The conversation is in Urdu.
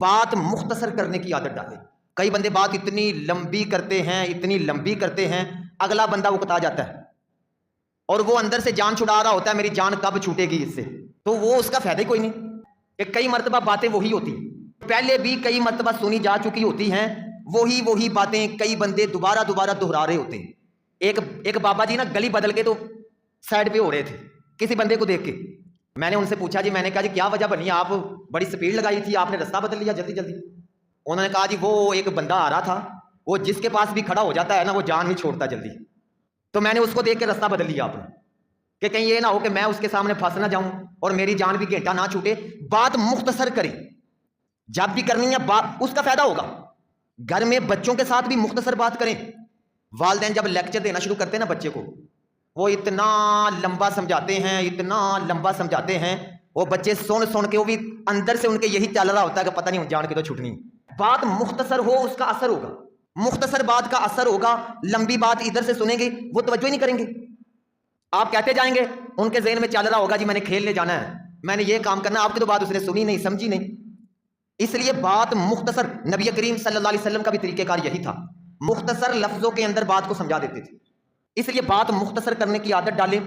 بات مختصر کرنے کی عادت ڈالیں. کئی بندے بات اتنی لمبی کرتے ہیں اگلا بندہ اکتا جاتا ہے اور وہ اندر سے جان چھڑا رہا ہوتا ہے میری جان کب چھوٹے گی اس سے, تو وہ اس کا فائدہ ہی کوئی نہیں. کہ کئی مرتبہ باتیں وہی ہوتی پہلے بھی کئی مرتبہ سنی جا چکی ہوتی ہیں, وہی باتیں کئی بندے دوبارہ دہرا رہے ہوتے ہیں. ایک بابا جی نا گلی بدل کے تو سائڈ پہ ہو رہے تھے کسی بندے کو دیکھ کے. میں نے ان سے پوچھا جی, میں نے کہا جی کیا وجہ بنی, آپ بڑی سپیڈ لگائی تھی, آپ نے راستہ بدل لیا جلدی. انہوں نے کہا جی وہ ایک بندہ آ رہا تھا, وہ جس کے پاس بھی کھڑا ہو جاتا ہے نا وہ جان ہی چھوڑتا جلدی, تو میں نے اس کو دیکھ کے راستہ بدل لیا آپ نے, کہ کہیں یہ نہ ہو کہ میں اس کے سامنے پھنس نہ جاؤں اور میری جان بھی گھنٹہ نہ چھوٹے. بات مختصر کریں, جب بھی کرنی ہے بات اس کا فائدہ ہوگا. گھر میں بچوں کے ساتھ بھی مختصر بات کریں. والدین جب لیکچر دینا شروع کرتے ہیں نا بچے کو, وہ اتنا لمبا سمجھاتے ہیں وہ بچے سن کے وہ بھی اندر سے ان کے یہی چل رہا ہوتا ہے کہ پتہ نہیں جان کے تو چھٹنی. بات مختصر ہو اس کا اثر ہوگا, مختصر بات کا اثر ہوگا. لمبی بات ادھر سے سنیں گے وہ توجہ ہی نہیں کریں گے. آپ کہتے جائیں گے ان کے ذہن میں چل رہا ہوگا جی میں نے کھیلنے جانا ہے, میں نے یہ کام کرنا ہے, آپ کی تو بات اس نے سنی نہیں سمجھی نہیں. اس لیے بات مختصر, نبی کریم صلی اللہ علیہ وسلم کا بھی طریقہ کار یہی تھا, مختصر لفظوں کے اندر بات کو سمجھا دیتے تھے. اس لیے بات مختصر کرنے کی عادت ڈالیں.